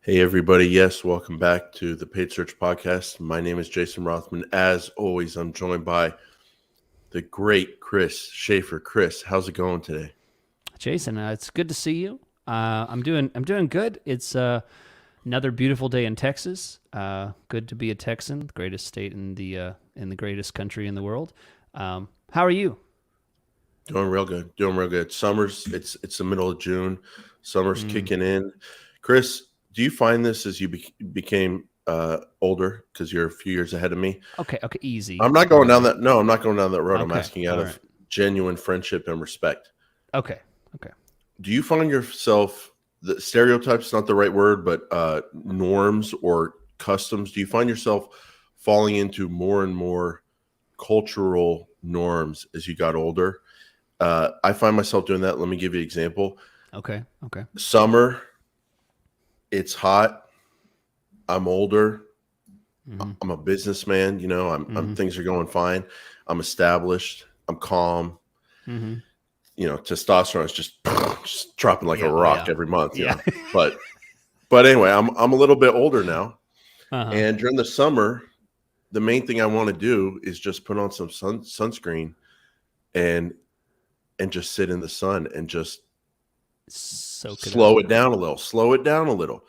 Hey, everybody. Yes, welcome back to the Paid Search Podcast. My name is Jason Rothman. As always, I'm joined by the great Chris Schaefer. Chris, how's it going today? Jason, it's good to see you. I'm doing good. It's another beautiful day in Texas. Good to be a Texan, the greatest state in the greatest country in the world. How are you? Doing real good. Doing real good. It's the middle of June. Summer's Mm, kicking in. Chris, do you find this as you became older, because you're a few years ahead of me? okay, I'm easy. not All going down right. that. No, I'm not going down that road. I'm Okay, asking out all of right. genuine friendship and respect. Okay. Do you find yourself, the stereotypes not the right word, but norms or customs, do you find yourself falling into more and more cultural norms as you got older? I find myself doing that. Let me give you an example. Okay. Summer, it's hot. I'm older. Mm-hmm. I'm a businessman. I'm Mm-hmm. things are going fine. I'm established. I'm calm. Mm-hmm. Testosterone is just dropping like a Yeah. rock Yeah. every month. Yeah. But anyway, I'm a little bit older now, Uh-huh. and during the summer, the main thing I want to do is just put on some sunscreen and just sit in the sun and just Soak it slow up. it down a little. Slow it down a little.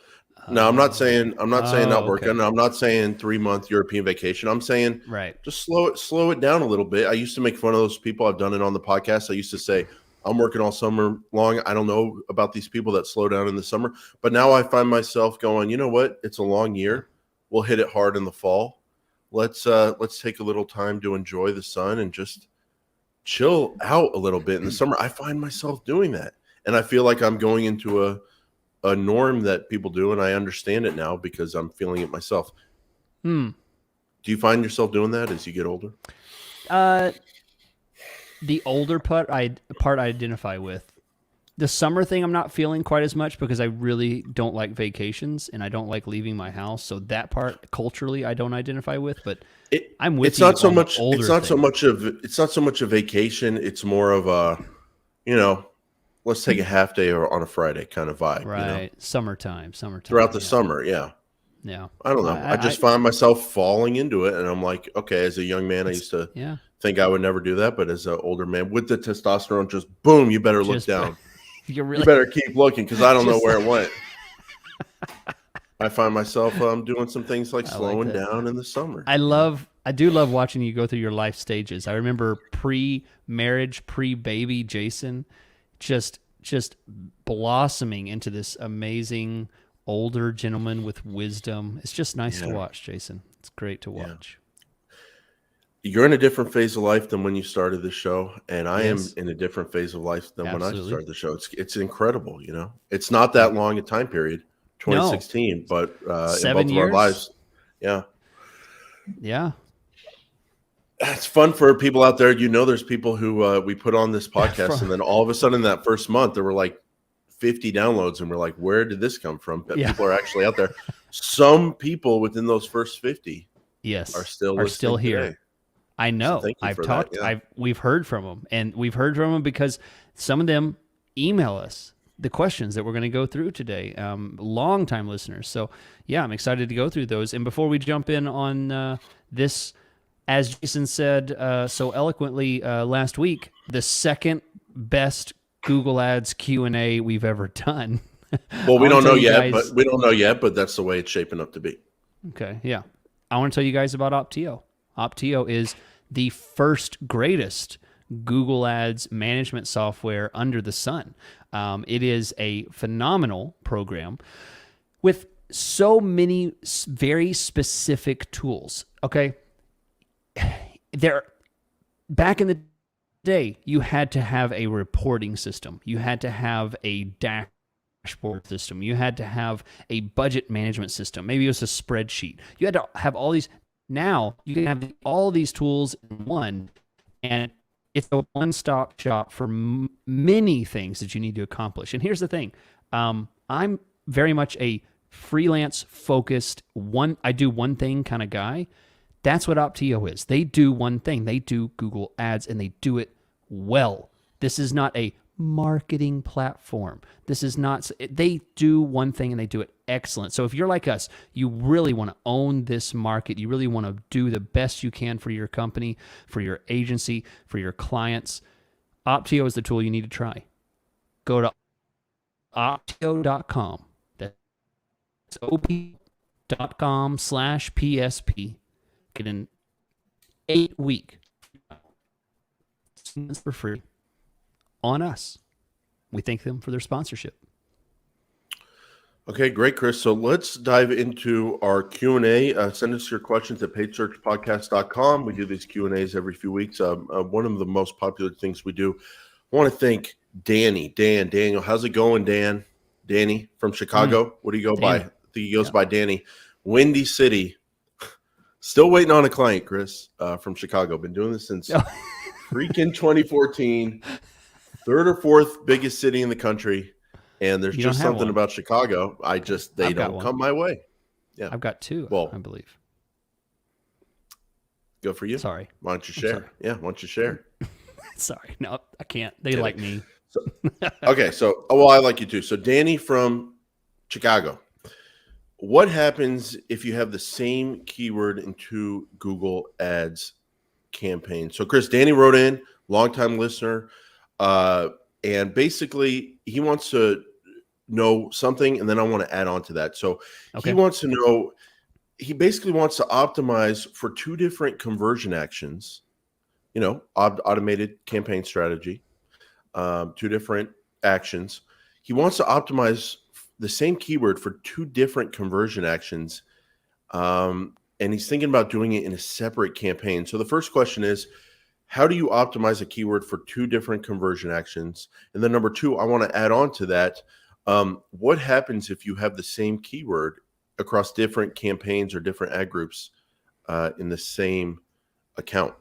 No, I'm not saying not working. Okay. I'm not saying 3-month European vacation. I'm saying Right. just slow it down a little bit. I used to make fun of those people. I've done it on the podcast. I used to say, I'm working all summer long. I don't know about these people that slow down in the summer. But now I find myself going, you know what? It's a long year. We'll hit it hard in the fall. Let's take a little time to enjoy the sun and just chill out a little bit in the summer. I find myself doing that. And I feel like I'm going into a norm that people do, and I understand it now because I'm feeling it myself. Hmm. Do you find yourself doing that as you get older? Uh, the older part I identify with. The summer thing I'm not feeling quite as much because I really don't like vacations and I don't like leaving my house. So that part culturally I don't identify with, but It I'm with it's you not so on the much older thing. it's not so much a vacation. It's more of a, you know, let's take a half day or on a Friday kind of vibe. Right. Summertime. Throughout the Yeah. summer, yeah. Yeah. I don't know. I I just find myself falling into it, and I'm like, okay, as a young man, I it's, used to yeah, think I would never do that, but as an older man with the testosterone, just boom, you better look just, down. you're You really better keep looking because I don't know just, where it went. I find myself doing some things like I like slowing that. down in the summer. I do love watching you go through your life stages. I remember pre-marriage, pre-baby Jason just blossoming into this amazing older gentleman with wisdom. It's just nice to Yeah, watch, Jason. It's great to yeah. watch. You're in a different phase of life than when you started the show, and I am Yes, in a different phase of life than when I absolutely. started the show. It's incredible. It's not Yeah. that long a time period, No, 2016, but in both seven of our years. lives, yeah. Yeah. It's fun for people out there. There's people who we put on this podcast, From and then all of a sudden, that first month, there were like 50 downloads, and we're like, "Where did this come from?" But yeah. people are actually out there. Some people within those first 50 are Yes, still are still listening today. here. I So know. thank you for that. Yeah, We've heard from them, and we've heard from them because some of them email us the questions that we're going to go through today. Long time listeners. So yeah, I'm excited to go through those. And before we jump in on this, as Jason said so eloquently last week, the second best Google Ads Q&A we've ever done. well, I want to tell you we don't know yet, but that's the way it's shaping up to be. okay, yeah. I want to tell you guys about Optio. Optio is the first greatest Google Ads management software under the sun. It is a phenomenal program with so many very specific tools. Okay, there back in the day, you had to have a reporting system. You had to have a dashboard system. You had to have a budget management system. Maybe it was a spreadsheet. You had to have all these. Now you can have all these tools in one, and it's a one-stop shop for many things that you need to accomplish. And here's the thing: I'm very much a freelance focused I do one thing kind of guy. That's what Optio is. They do one thing. They do Google Ads, and they do it well. This is not a marketing platform. This is not, they do one thing and they do it excellent. So if you're like us, you really want to own this market. You really want to do the best you can for your company, for your agency, for your clients. Optio is the tool you need to try. Go to optio.com. That's op.com/PSP. Get an 8-week for free on us. We thank them for their sponsorship. Okay, great, Chris. So let's dive into our Q&A. Send us your questions at paidsearchpodcast.com. We do these Q&As every few weeks. One of the most popular things we do. I want to thank Daniel. How's it going, Dan? Danny from Chicago. What do you go by? I think he goes by Danny. Windy City. Still waiting on a client, Chris, from Chicago. Been doing this since freaking 2014. Third or fourth biggest city in the country. And there's just something about Chicago. They don't come my way. Yeah. I've got two, I believe. Go for you. Sorry. Why don't you share? Yeah, why don't you share? Sorry. No, I can't. They like me. Okay, so I like you too. So Danny from Chicago. What happens if you have the same keyword in 2 Google Ads campaigns? So Chris, Danny wrote in, longtime listener, and basically he wants to know something, and then I want to add on to that. So he wants to know, he basically wants to optimize for 2 different conversion actions, automated campaign strategy, 2 different actions. He wants to optimize the same keyword for 2 different conversion actions. And he's thinking about doing it in a separate campaign. So the first question is, how do you optimize a keyword for 2 different conversion actions? And then number 2, I want to add on to that. What happens if you have the same keyword across different campaigns or different ad groups in the same account?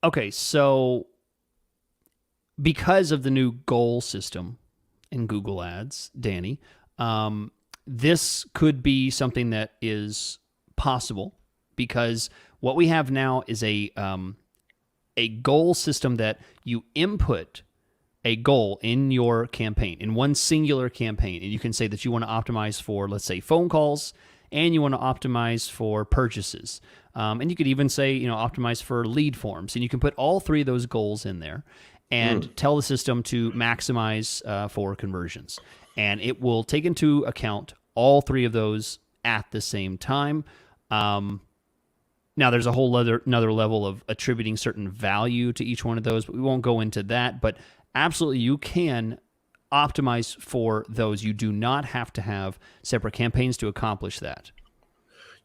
Okay, so because of the new goal system in Google Ads, Danny, this could be something that is possible, because what we have now is a goal system that you input a goal in your campaign, in one singular campaign, and you can say that you want to optimize for, let's say, phone calls, and you want to optimize for purchases. And you could even say, optimize for lead forms, and you can put all 3 of those goals in there and tell the system to maximize for conversions. And it will take into account all 3 of those at the same time. Now, there's a whole another level of attributing certain value to each one of those, but we won't go into that. But absolutely, you can optimize for those. You do not have to have separate campaigns to accomplish that.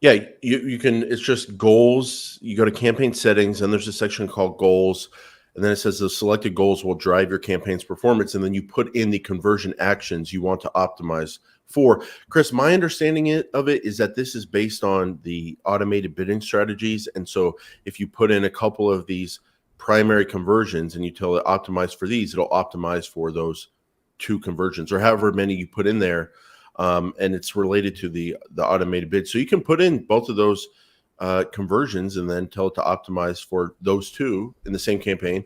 Yeah, you can. It's just goals. You go to campaign settings, and there's a section called goals. And then it says the selected goals will drive your campaign's performance. And then you put in the conversion actions you want to optimize for. Chris, my understanding of it is that this is based on the automated bidding strategies. And so if you put in a couple of these primary conversions and you tell it optimize for these, it'll optimize for those 2 conversions or however many you put in there. And it's related to the automated bid. So you can put in both of those conversions and then tell it to optimize for those 2 in the same campaign.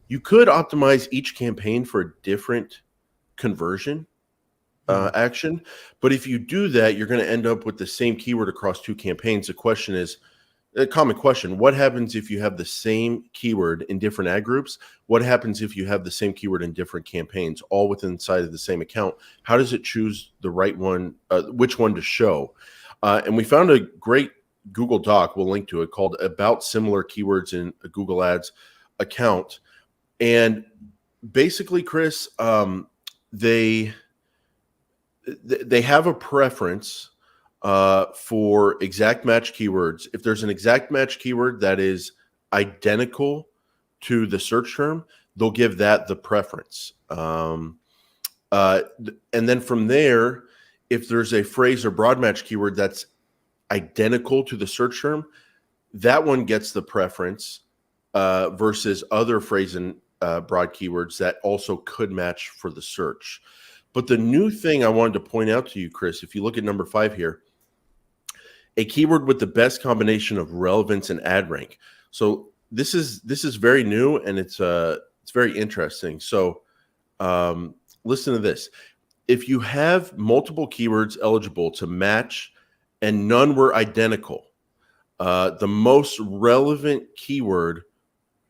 You could optimize each campaign for a different conversion action, but if you do that, you're going to end up with the same keyword across 2 campaigns. The question is, a common question, what happens if you have the same keyword in different ad groups? What happens if you have the same keyword in different campaigns, all within inside of the same account? How does it choose the right one, which one to show? And we found a great Google Doc, we'll link to it, called About Similar Keywords in a Google Ads Account. And basically, Chris, they have a preference for exact match keywords. If there's an exact match keyword that is identical to the search term, they'll give that the preference. And then from there, if there's a phrase or broad match keyword that's identical to the search term, that one gets the preference versus other phrase and broad keywords that also could match for the search. But the new thing I wanted to point out to you, Chris, if you look at number 5 here, a keyword with the best combination of relevance and ad rank. So this is very new, and it's It's very interesting. So listen to this. If you have multiple keywords eligible to match and none were identical, the most relevant keyword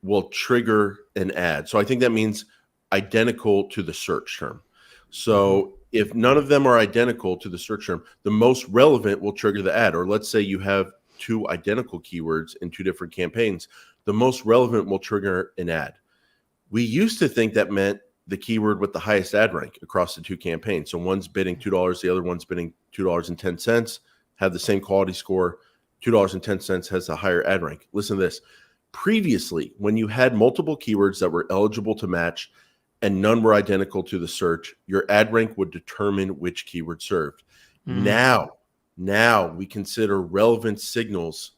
will trigger an ad. So I think that means identical to the search term. So if none of them are identical to the search term, the most relevant will trigger the ad. Or let's say you have two identical keywords in two different campaigns, the most relevant will trigger an ad. We used to think that meant the keyword with the highest ad rank across the two campaigns. So one's bidding $2, the other one's bidding $2.10, have the same quality score. $2.10 has a higher ad rank. Listen to this. Previously, when you had multiple keywords that were eligible to match and none were identical to the search, your ad rank would determine which keyword served. Now we consider relevant signals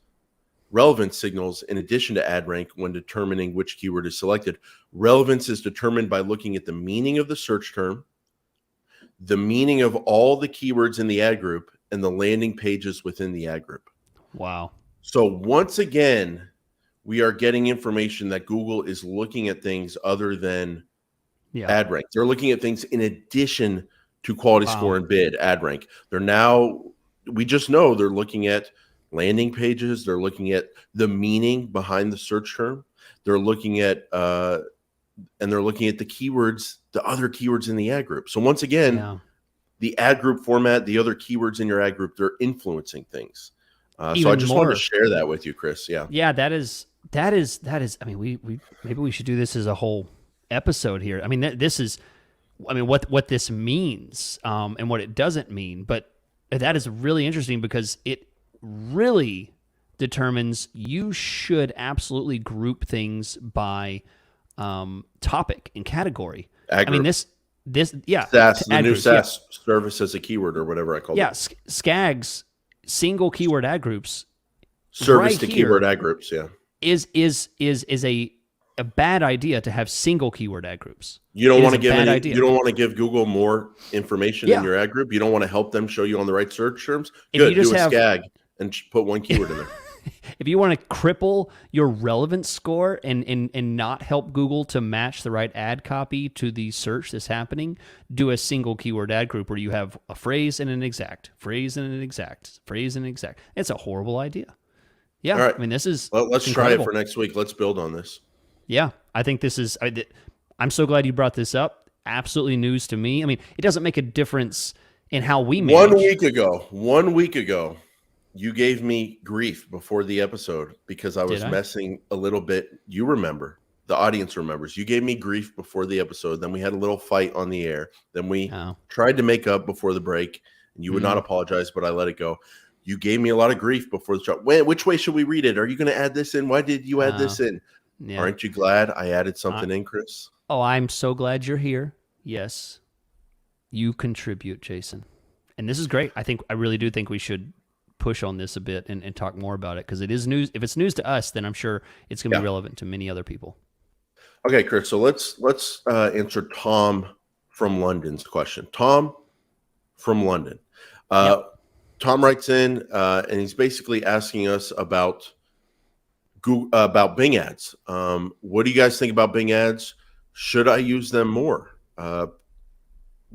in addition to ad rank when determining which keyword is selected. Relevance is determined by looking at the meaning of the search term, the meaning of all the keywords in the ad group, and the landing pages within the ad group. Wow. So once again, we are getting information that Google is looking at things other than ad rank. They're looking at things in addition to quality score and bid ad rank. We just know they're looking at landing pages. They're looking at the meaning behind the search term. They're looking at the keywords, the other keywords in the ad group. So once again, the ad group format, the other keywords in your ad group, they're influencing things. So I just wanted to share that with you, Chris. Yeah, that is. I mean, we maybe we should do this as a whole episode here. I mean, what this means and what it doesn't mean, but that is really interesting because it really determines you should absolutely group things by topic and category. I mean, this SaaS, the new SaaS service as a keyword or whatever I call it. Yeah, SCAG's single keyword ad groups, service to keyword ad groups. Yeah, is a bad idea to have single keyword ad groups. You don't want to give Google more information in your ad group. You don't want to help them show you on the right search terms. Good, do a SCAG and put one keyword in there. If you want to cripple your relevance score and not help Google to match the right ad copy to the search that's happening, do a single keyword ad group where you have a phrase and an exact, phrase and an exact, phrase and an exact. It's a horrible idea. Yeah, all right. I mean, this is let's incredible. Try it for next week. Let's build on this. Yeah, I think this is. I'm so glad you brought this up. Absolutely news to me. I mean, it doesn't make a difference in how we manage. 1 week ago, you gave me grief before the episode because I was messing a little bit. You remember, the audience remembers. You gave me grief before the episode. Then we had a little fight on the air. Then we tried to make up before the break, and you would not apologize, but I let it go. You gave me a lot of grief before the show. Which way should we read it? Are you going to add this in? Why did you add this in? Yeah. Aren't you glad I added something in, Chris? Oh, I'm so glad you're here. Yes. You contribute, Jason. And this is great. I really do think we should push on this a bit and talk more about it because it is news. If it's news to us, then I'm sure it's going to be relevant to many other people. Okay, Chris. So let's answer Tom from London's question. Tom from London. Tom writes in and he's basically asking us about Bing ads. What do you guys think about Bing ads? Should I use them more? What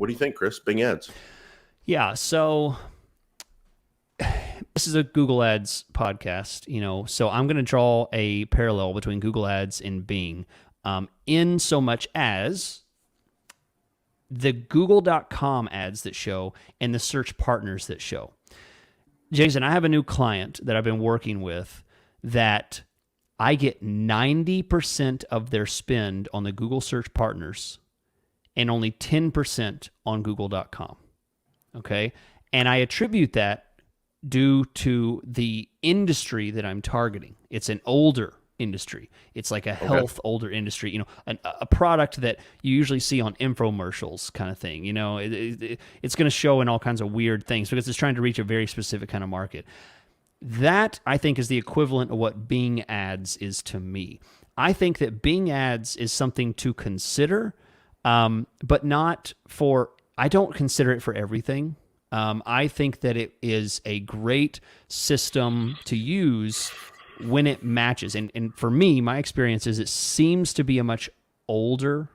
do you think, Chris? Bing ads. Yeah. So this is a Google Ads podcast, so I'm going to draw a parallel between Google Ads and Bing, in so much as the Google.com ads that show and the search partners that show. Jason, I have a new client that I've been working with that I get 90% of their spend on the Google search partners and only 10% on Google.com. Okay. And I attribute that due to the industry that I'm targeting. It's an older industry. It's like a health older industry, a product that you usually see on infomercials kind of thing. It's going to show in all kinds of weird things because it's trying to reach a very specific kind of market. That, I think, is the equivalent of what Bing ads is to me. I think that Bing ads is something to consider, but not for, I don't consider it for everything. I think that it is a great system to use when it matches. And for me, my experience is it seems to be a much older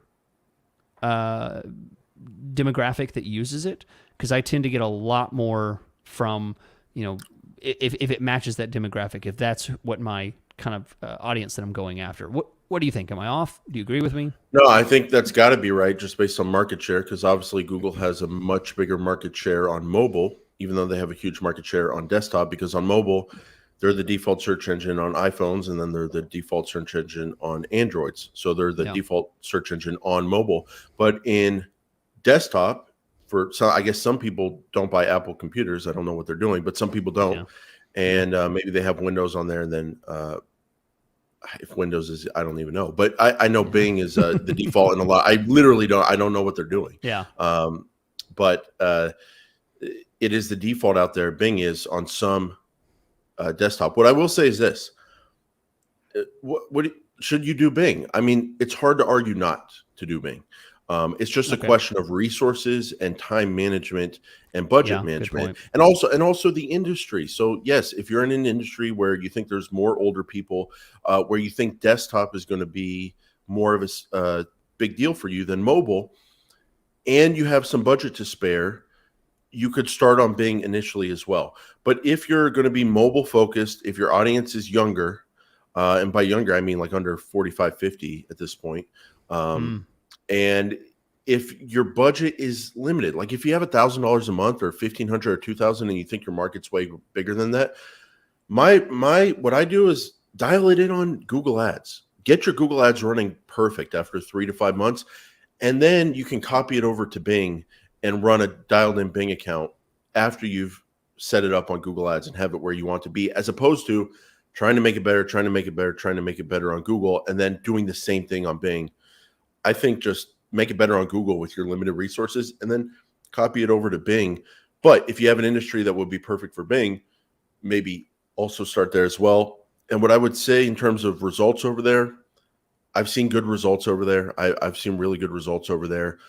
demographic that uses it, because I tend to get a lot more from, if it matches that demographic, if that's what my kind of audience that I'm going after. What do you think? Am I off? Do you agree with me? No, I think that's got to be right, just based on market share, because obviously Google has a much bigger market share on mobile, even though they have a huge market share on desktop, because on mobile, they're the default search engine on iPhones, and then they're the default search engine on Androids. So they're the default search engine on mobile. But in desktop, I guess some people don't buy Apple computers. I don't know what they're doing, but some people don't. Yeah. And maybe they have Windows on there, and then if Windows is, I don't even know. But I know Bing is the default in a lot. I literally don't. I don't know what they're doing. Yeah. But it is the default out there. Bing is on some desktop. What I will say is this: should you do Bing? I mean, it's hard to argue not to do Bing. It's just a question of resources and time management and budget management, and also the industry. So yes, if you're in an industry where you think there's more older people, where you think desktop is going to be more of a big deal for you than mobile, and you have some budget to spare, you could start on Bing initially as well. But if you're going to be mobile focused, if your audience is younger, and by younger I mean like under 45, 50 at this point. And if your budget is limited, like if you have $1,000 a month or $1,500 or $2,000 and you think your market's way bigger than that, what I do is dial it in on Google Ads. Get your Google Ads running perfect after 3 to 5 months, and then you can copy it over to Bing and run a dialed in Bing account after you've set it up on Google Ads and have it where you want to be, as opposed to trying to make it better, trying to make it better on Google, and then doing the same thing on Bing. I think just make it better on Google with your limited resources and then copy it over to Bing. But if you have an industry that would be perfect for Bing, maybe also start there as well. And what I would say in terms of results over there, I've seen good results over there. I've seen really good results over there.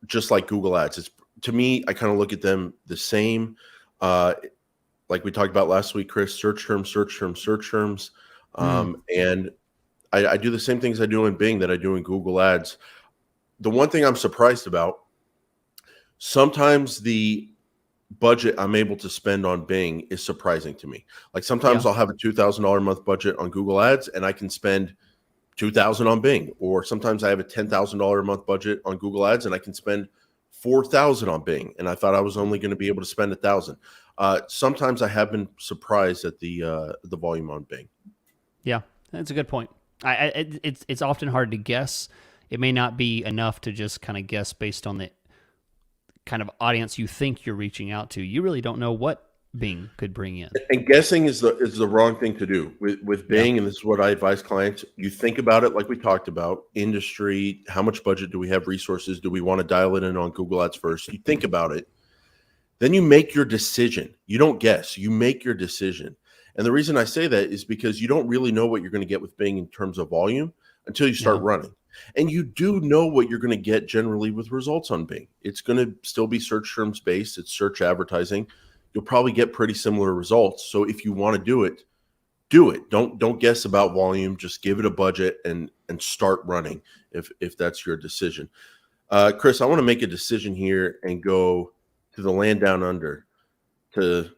Just like Google Ads. To me, I kind of look at them the same. Like we talked about last week, Chris, search terms. And I do the same things I do in Bing that I do in Google Ads. The one thing I'm surprised about, sometimes the budget I'm able to spend on Bing is surprising to me. Like sometimes I'll have a $2,000 a month budget on Google Ads and I can spend $2,000 on Bing. Or sometimes I have a $10,000 a month budget on Google Ads and I can spend $4,000 on Bing. And I thought I was only going to be able to spend $1,000. Sometimes I have been surprised at the volume on Bing. Yeah, that's a good point. It's often hard to guess. It may not be enough to just kind of guess based on the kind of audience you think you're reaching out to. You really don't know what Bing could bring in. And guessing is the wrong thing to do with Bing. And this is what I advise clients. You think about it like we talked about, industry, how much budget do we have, resources, do we want to dial it in on Google Ads first? You think about it. Then you make your decision. You don't guess. You make your decision. And the reason I say that is because you don't really know what you're going to get with Bing in terms of volume until you start running. And you do know what you're going to get generally with results on Bing. It's going to still be search terms based. It's search advertising. You'll probably get pretty similar results. So if you want to do it, do it. Don't guess about volume. Just give it a budget and start running if that's your decision. Chris, I want to make a decision here and go to the land down under to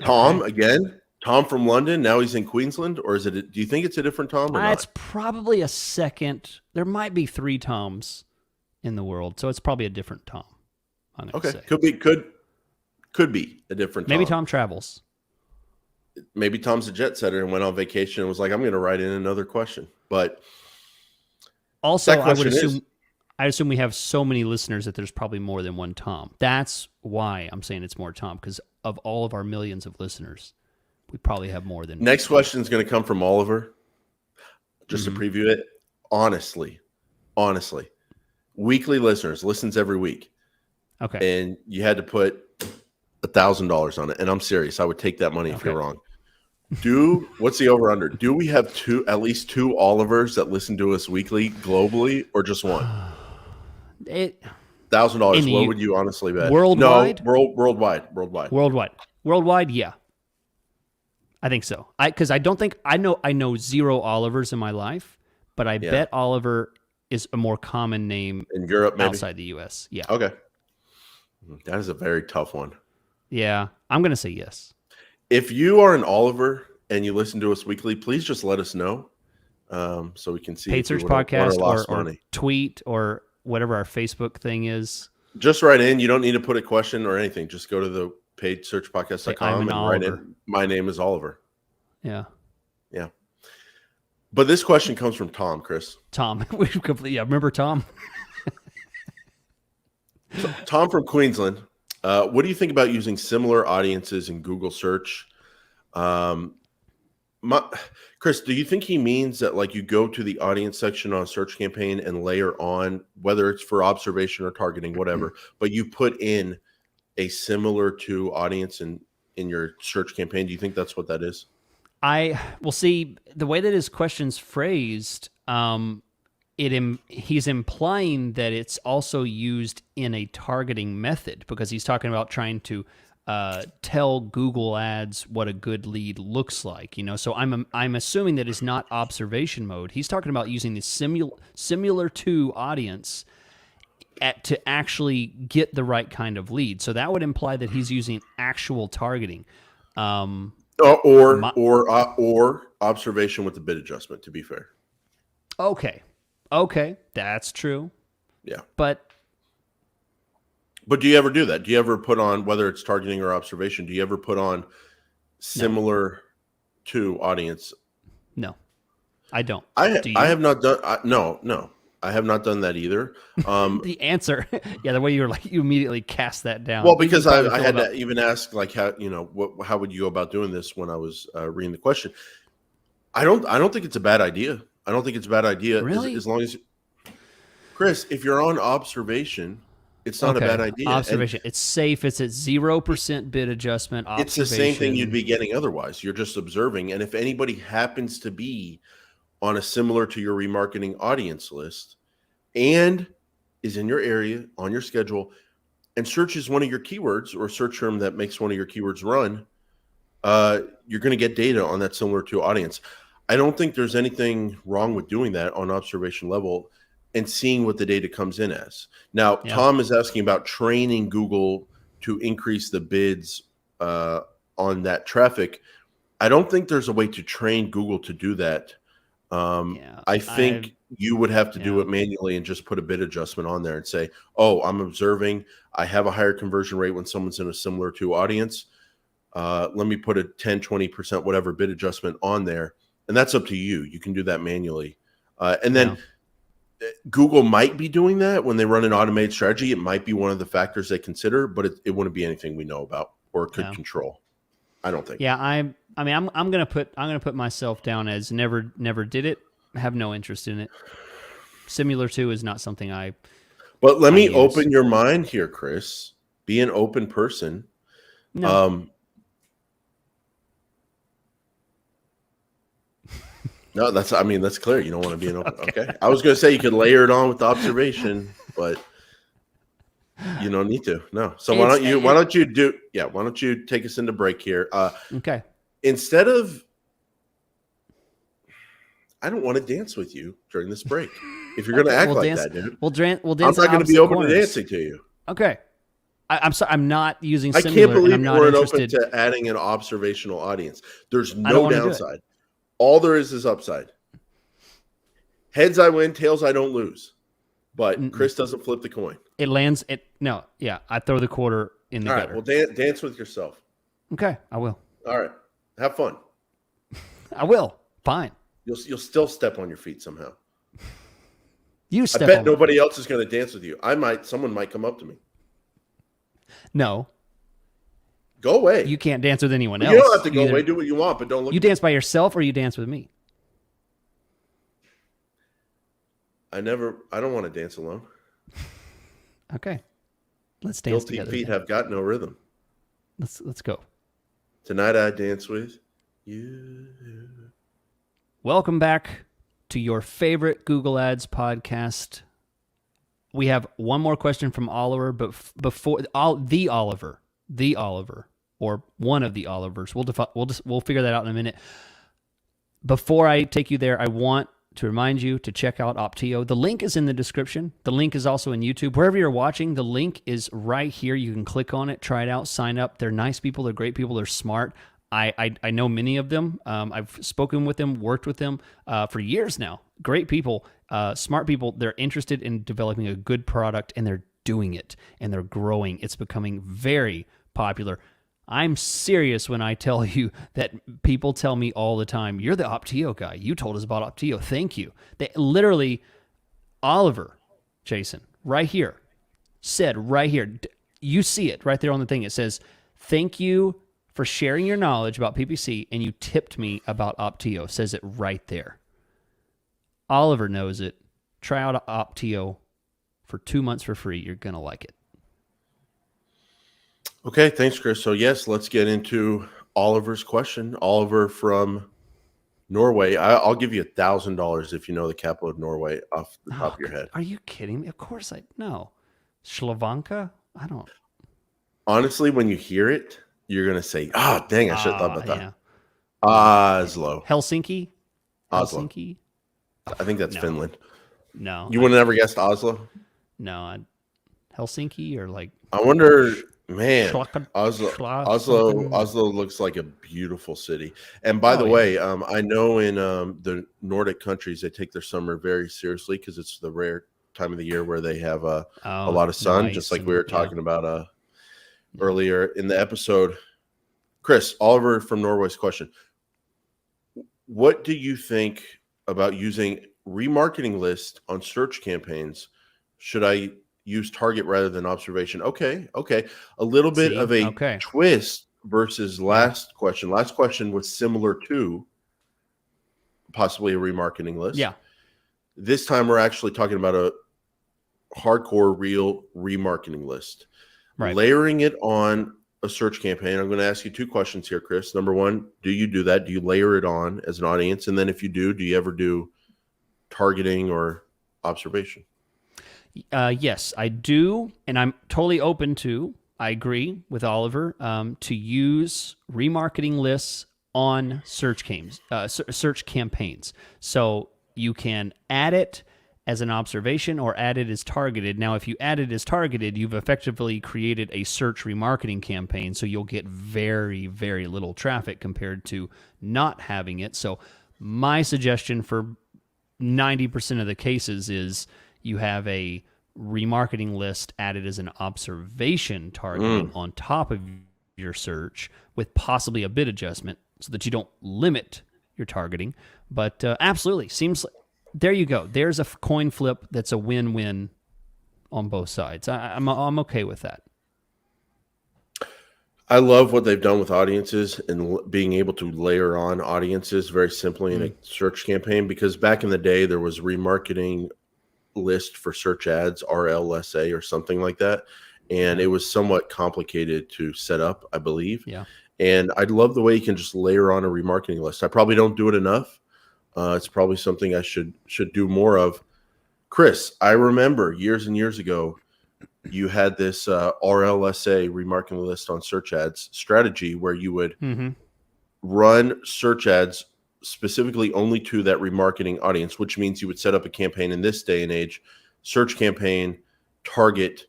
Tom again. Tom from London, now he's in Queensland, or is it? Do you think it's a different Tom or not? It's probably a second. There might be 3 Toms in the world, so it's probably a different Tom. I'm gonna say. Could be a different Tom. Maybe Tom travels. Maybe Tom's a jet setter and went on vacation and was like, I'm going to write in another question. But also, I assume we have so many listeners that there's probably more than one Tom. That's why I'm saying it's more Tom, because of all of our millions of listeners, we probably have more than. Next question is going to come from Oliver. Just to preview it, honestly, weekly listeners, listens every week. Okay. And you had to put $1,000 on it. And I'm serious. I would take that money if you're wrong. What's the over under? Do we have at least 2 Olivers that listen to us weekly globally, or just one? $1,000. What would you honestly bet? Worldwide? No, worldwide. Worldwide, yeah. I think so. Because I don't think I know 0 Olivers in my life, but I Yeah. bet Oliver is a more common name In Europe, maybe. outside the U.S. Yeah. Okay. That is a very tough one. Yeah. I'm going to say yes. If you are an Oliver and you listen to us weekly, please just let us know so we can see Paid if we Search would have won or Podcast lost or money. tweet or whatever our Facebook thing is. Just write in. You don't need to put a question or anything. Just go to the Say, I'm paidsearchpodcast.com an and write Oliver. in. My name is Oliver. Yeah. Yeah. But this question comes from Tom, Chris. Tom. We've completely, yeah. Remember Tom? Tom from Queensland. What do you think about using similar audiences in Google search? Chris, do you think he means that like you go to the audience section on a search campaign and layer on, whether it's for observation or targeting, whatever, but you put in a similar to audience in your search campaign? Do you think that's what that is? Will see the way that his question's phrased. He's implying that it's also used in a targeting method because he's talking about trying to tell Google Ads what a good lead looks like. So I'm assuming that it's not observation mode. He's talking about using the similar to audience to actually get the right kind of lead. So that would imply that he's using actual targeting. Or observation with the bid adjustment, to be fair. Okay, that's true. Yeah. But do you ever do that? Do you ever put on, whether it's targeting or observation, do you ever put on similar to audience? No, I don't. I have not done. No, I have not done that either. The answer, the way you were like, you immediately cast that down. Well, because I had to even ask, like, how how would you go about doing this when I was reading the question? I don't think it's a bad idea. I don't think it's a bad idea. Really? As long as, Chris, if you're on observation, it's not a bad idea. Observation. It's safe. It's at 0% bid adjustment. It's the same thing you'd be getting otherwise. You're just observing. And if anybody happens to be on a similar to your remarketing audience list and is in your area, on your schedule, and searches one of your keywords or search term that makes one of your keywords run, you're going to get data on that similar to audience. I don't think there's anything wrong with doing that on observation level and seeing what the data comes in as. Now, Tom is asking about training Google to increase the bids on that traffic. I don't think there's a way to train Google to do that. I think you would have to do it manually and just put a bid adjustment on there and say, oh, I'm observing. I have a higher conversion rate when someone's in a similar to audience. Let me put a 10, 20%, whatever bid adjustment on there. And that's up to you. You can do that manually. And then Google might be doing that when they run an automated strategy. It might be one of the factors they consider, but it wouldn't be anything we know about or could control. I don't think. Yeah, I'm gonna put myself down as never did it. Have no interest in it. Similar to is not something I. But let me open your mind here, Chris. Be an open person. No. No, that's clear. You don't want to be an open. Okay. I was going to say you could layer it on with the observation, but you don't need to. No. So why don't you take us into break here? Okay. Instead of, I don't want to dance with you during this break. If you're going to act like that, dude. We'll dance. I'm not going to be open to dancing to you. Okay. I'm sorry. I'm not using I similar. can't believe I'm not we're interested. open to adding an observational audience. There's no downside. All there is upside. Heads I win, tails I don't lose. But Chris doesn't flip the coin. It lands. I throw the quarter in the gutter. All right, well, dance with yourself. Okay, I will. All right, have fun. I will. Fine. You'll still step on your feet somehow. I bet nobody else is going to dance with you. Someone might come up to me. No. Go away. You can't dance with anyone else. You don't have to go away. Do what you want, but don't look. You dance by yourself or you dance with me? I don't want to dance alone. Okay. Let's dance Guilty together. feet have got no rhythm. Let's go. Tonight I dance with you. Welcome back to your favorite Google Ads podcast. We have one more question from Oliver, but before the Oliver, or one of the Olivers. We'll figure that out in a minute. Before I take you there, I want to remind you to check out Optio. The link is in the description. The link is also in YouTube. Wherever you're watching, the link is right here. You can click on it, try it out, sign up. They're nice people. They're great people. They're smart. I know many of them. I've spoken with them, worked with them for years now. Great people, smart people. They're interested in developing a good product, and they're doing it, and they're growing. It's becoming very popular. I'm serious when I tell you that people tell me all the time, you're the Optio guy. You told us about Optio. Thank you. They literally, Oliver, Jason, right here, said right here, you see it right there on the thing. It says, thank you for sharing your knowledge about PPC, and you tipped me about Optio. Says it right there. Oliver knows it. Try out Optio for 2 months for free. You're going to like it. Okay, thanks, Chris. So yes, let's get into Oliver's question. Oliver from Norway. I'll give you $1,000 if you know the capital of Norway off the top of your head. Are you kidding me? Of course I know. Slavanka? I don't. Honestly, when you hear it, you're gonna say, "Ah, dang, I should have thought about that." Yeah. Oslo. Helsinki? Oslo. Helsinki? I think that's No. Finland. No. You would have never guessed Oslo? No. Helsinki or like. I wonder, man. Schlacken- Oslo looks like a beautiful city. And by the way, I know in the Nordic countries they take their summer very seriously because it's the rare time of the year where they have a lot of sun, just like we were talking about earlier in the episode. Chris, Oliver from Norway's question: what do you think about using remarketing lists on search campaigns? Should I use target rather than observation? Okay. A little bit of a twist versus last question. Last question was similar to possibly a remarketing list. Yeah. This time we're actually talking about a hardcore real remarketing list. Right. Layering it on a search campaign. I'm going to ask you two questions here, Chris. Number one, do you do that? Do you layer it on as an audience? And then if you do you ever do targeting or observation? Yes, I do. And I'm totally open to, I agree with Oliver, to use remarketing lists on search campaigns. So you can add it as an observation or add it as targeted. Now, if you add it as targeted, you've effectively created a search remarketing campaign, so you'll get very, very little traffic compared to not having it. So my suggestion for 90% of the cases is you have a remarketing list added as an observation targeting on top of your search with possibly a bid adjustment so that you don't limit your targeting. But absolutely, seems like, there you go. There's a coin flip that's a win-win on both sides. I'm okay with that. I love what they've done with audiences and being able to layer on audiences very simply in a search campaign, because back in the day there was remarketing list for search ads, RLSA or something like that, and it was somewhat complicated to set up, I believe. Yeah. And I love the way you can just layer on a remarketing list. I probably don't do it enough. It's probably something I should do more of. Chris, I remember years and years ago, you had this RLSA remarketing list on search ads strategy where you would run search ads specifically only to that remarketing audience, which means you would set up a campaign in this day and age, search campaign, target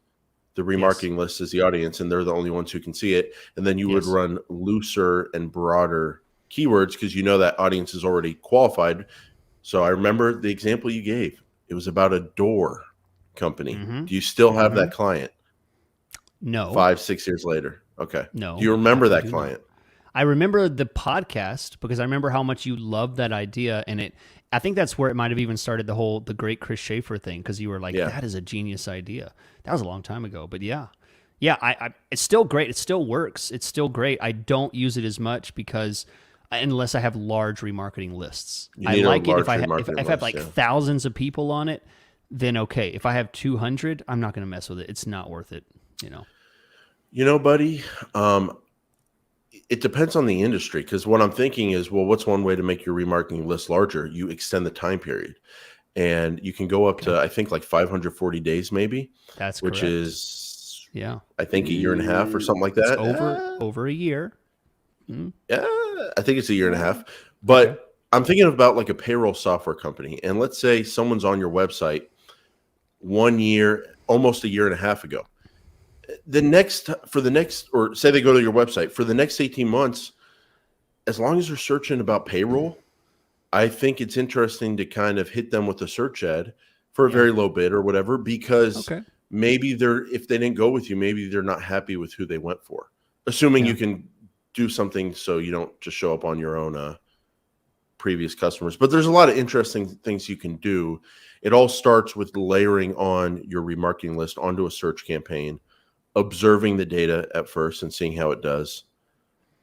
the remarketing list as the audience, and they're the only ones who can see it. And then you would run looser and broader keywords because you know that audience is already qualified. So I remember the example you gave. It was about a door company. Do you still have that client? No. 5-6 years later. Okay. No. Do you remember that client? I remember the podcast because I remember how much you loved that idea, and I think that's where it might have even started the great Chris Schaefer thing, because you were like, that is a genius idea. That was a long time ago, but yeah, it's still great. It still works. It's still great. I don't use it as much because unless I have large remarketing lists. I like it if I have like thousands of people on it, then okay. If I have 200, I'm not going to mess with it. It's not worth it, You know, buddy, it depends on the industry, because what I'm thinking is, well, what's one way to make your remarketing list larger? You extend the time period, and you can go up to, I think, like 540 days maybe. That's which correct. Is, I think a year and a half or something like that. It's over a year. Yeah, I think it's a year and a half. But I'm thinking about like a payroll software company, and let's say someone's on your website 1 year, almost a year and a half ago. Or say they go to your website for the next 18 months, as long as they're searching about payroll, I think it's interesting to kind of hit them with a search ad for a Yeah. very low bid or whatever, because Okay. maybe if they didn't go with you, maybe they're not happy with who they went for. Assuming Yeah. you can do something so you don't just show up on your own previous customers. But there's a lot of interesting things you can do. It all starts with layering on your remarketing list onto a search campaign, observing the data at first and seeing how it does.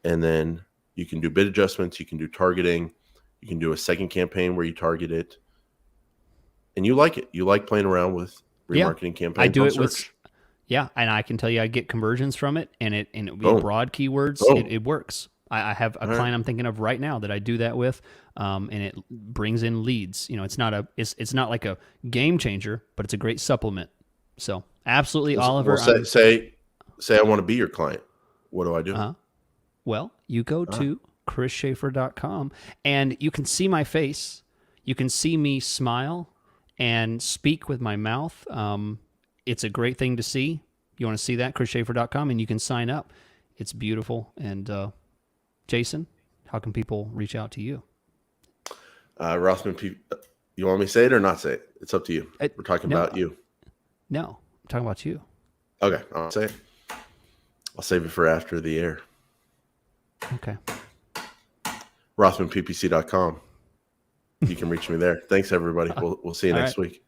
And then you can do bid adjustments, you can do targeting, you can do a second campaign where you target it. And you like it. You like playing around with Yeah. remarketing I campaigns do on it with, search. yeah. And I can tell you, I get conversions from it, and it be Boom. broad keywords. Boom. It works. I have a All right. client I'm thinking of right now that I do that with, and it brings in leads. It's not like a game changer, but it's a great supplement. So absolutely, Well, Oliver. say I want to be your client. What do I do? Well, you go to chrisschaefer.com and you can see my face. You can see me smile and speak with my mouth. It's a great thing to see. You want to see that? chrisschaefer.com, and you can sign up. It's beautiful. And Jason, how can people reach out to you? Rothman, you want me to say it or not say it? It's up to you. We're talking No, about you. no, I'm talking about you. Okay, I'll say it. I'll save it for after the air. Okay. RothmanPPC.com. You can reach me there. Thanks, everybody. We'll see you All next right. week.